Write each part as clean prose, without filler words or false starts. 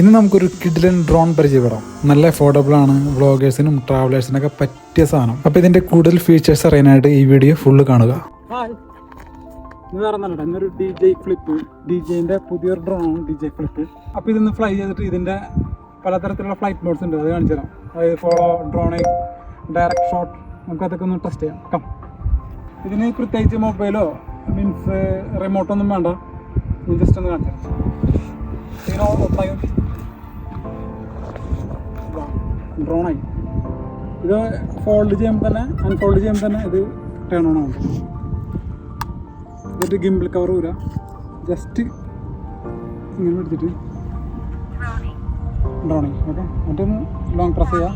ഇന്ന് നമുക്കൊരു കിഡിലൻ ഡ്രോൺ പരിചയപ്പെടാം. നല്ല അഫോർഡബിൾ ആണ്, വ്ളോഗേഴ്സിനും ട്രാവലേഴ്സിനൊക്കെ പറ്റിയ സാധനം. അപ്പോൾ ഇതിൻ്റെ കൂടുതൽ ഫീച്ചേഴ്സ് അറിയാനായിട്ട് ഈ വീഡിയോ ഫുള്ള് കാണുക. ഇന്നൊരു ഡിജെന്റെ പുതിയൊരു ഡ്രോണാണ് ഡിജെ ഫ്ലിപ്പ്. അപ്പോൾ ഇതൊന്ന് ഫ്ലൈ ചെയ്തിട്ട് ഇതിൻ്റെ പലതരത്തിലുള്ള ഫ്ലൈറ്റ് മോഡ്സ് ഉണ്ട്, അത് കാണിച്ചു തരാം. അതായത് ഫോളോ, ഡ്രോണി, ഡയറക്റ്റ് ഷോട്ട്, നമുക്ക് അതൊക്കെ ഒന്ന് ടെസ്റ്റ് ചെയ്യാം. കം. ഇതിന് പ്രത്യേകിച്ച് മൊബൈലോ മീൻസ് റിമോട്ടൊന്നും വേണ്ട, ജസ്റ്റ് ഒന്ന് കാണിച്ചു തരാം. ഡ്രോണായി ഇത് ഫോൾഡ് ചെയ്യുമ്പോൾ തന്നെ അൺഫോൾഡ് ചെയ്യുമ്പോൾ തന്നെ ഇത് ടേൺ ഓൺ ആവും. എന്നിട്ട് ഗിംബിൾ കവർ ഊരാ, ജസ്റ്റ് ഇങ്ങനെ പിടിച്ചിട്ട് ഡ്രോണിങ്. ഓക്കെ, മറ്റൊന്ന് ലോങ് പ്രസ് ചെയ്യാം.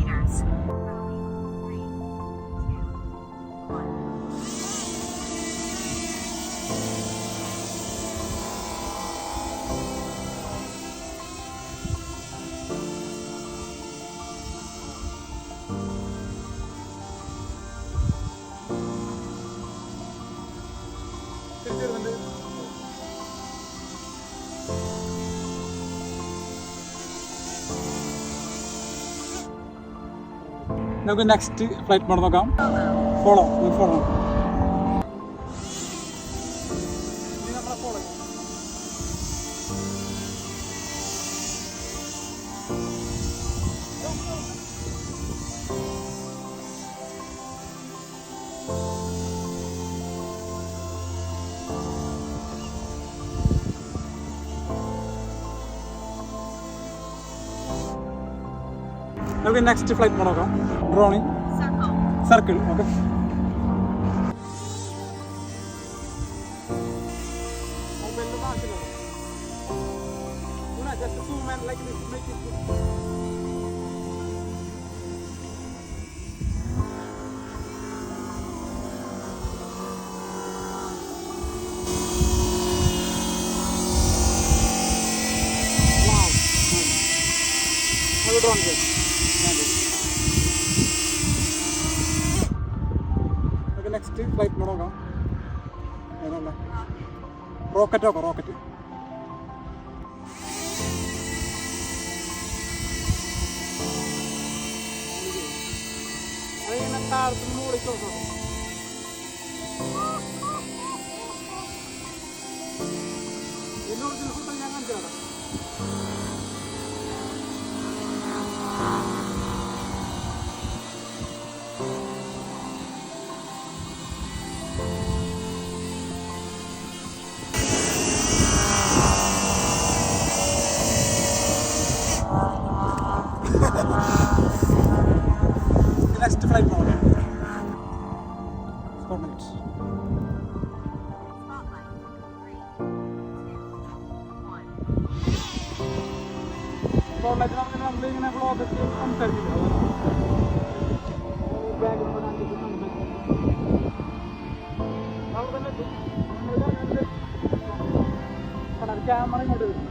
നമുക്ക് നെക്സ്റ്റ് ഫ്ലൈറ്റ് മോഡ് നോക്കാം. ഫോളോ ഫോളോ നമുക്ക് നെക്സ്റ്റ് ഫ്ലൈറ്റ് മോഡ് നോക്കാം. Dronie circle. Okay, next flight mode നോക്കാം. ഏതാ? റോക്കറ്റ് നോക്കാം. റോക്കറ്റ് അതിങ്ങനെ താഴത്ത് മുകളിൽ നോക്കാം. ഇതിനോട് ഫുഡ് ഞാൻ കാണിച്ചു തരാം. Next flight mode. Spotlight. Spotlight നമ്മൾ ഇങ്ങനെ വ്ളോഗ് ഒക്കെ സംസാരിക്കില്ല. ക്യാമറ ഇങ്ങോട്ട് വരും.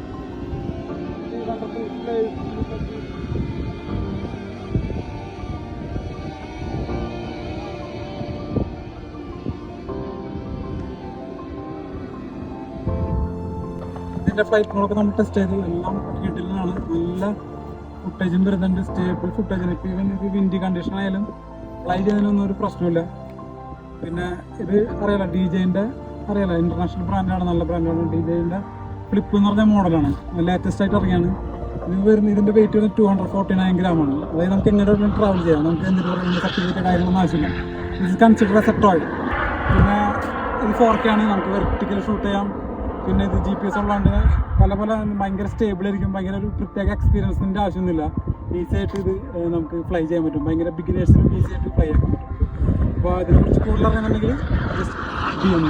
ഇതിൻ്റെ ഫ്ലൈറ്റ് മോഡൊക്കെ നമ്മൾ ടെസ്റ്റ് ചെയ്ത് എല്ലാം കിട്ടിലാണ്. നല്ല ഫുട്ടേജും വരുന്നുണ്ട്, സ്റ്റേബിൾ ഫുട്ടേജാണ്. ഇപ്പോൾ ഈവൻ ഇത് വിൻഡി കണ്ടീഷൻ ആയാലും ഫ്ലൈ ചെയ്യുന്നതിനൊന്നും ഒരു പ്രശ്നമില്ല. പിന്നെ ഇത് അറിയാലോ, ഡിജെൻ്റെ അറിയാലോ, ഇൻ്റർനാഷണൽ ബ്രാൻഡാണ്, നല്ല ബ്രാൻഡാണ്. ഡിജെൻ്റെ ഫ്ലിപ്പ് എന്ന് പറഞ്ഞ മോഡലാണ്, ലേറ്റസ്റ്റ് ആയിട്ട് ഇറങ്ങിയാണ്. ഇത് വരുന്നത്, ഇതിൻ്റെ വെയിറ്റ് വരുന്നത് 249 ഗ്രാമാണ്. അതായത് നമുക്ക് എങ്ങനെ ട്രാവൽ ചെയ്യാം, നമുക്ക് എന്തിനു പറയുന്നത് സർട്ടിഫിക്കറ്റ് കാര്യങ്ങളൊന്നും ആവശ്യമില്ല. ഇത് കൺസിഡർ എസ് എ ടോയ്. പിന്നെ ഇത് 4K ആണ്, നമുക്ക് വെർട്ടിക്കൽ ഷൂട്ട് ചെയ്യാം. പിന്നെ ഇത് GPS ഉള്ളതുകൊണ്ട് പല ഭയങ്കര സ്റ്റേബിൾ ആയിരിക്കും. ഭയങ്കര ഒരു പ്രത്യേക എക്സ്പീരിയൻസിൻ്റെ ആവശ്യമൊന്നുമില്ല. ഈസി ആയിട്ട് ഇത് നമുക്ക് ഫ്ലൈ ചെയ്യാൻ പറ്റും. ഭയങ്കര ബിഗിനേഴ്സിനും ഈസി ആയിട്ട് ഫ്ലൈ ചെയ്യാൻ പറ്റും. അപ്പോൾ അതിനെക്കുറിച്ച് കൂടുതൽ അറിയണമെന്നുണ്ടെങ്കിൽ ജസ്റ്റ് DM.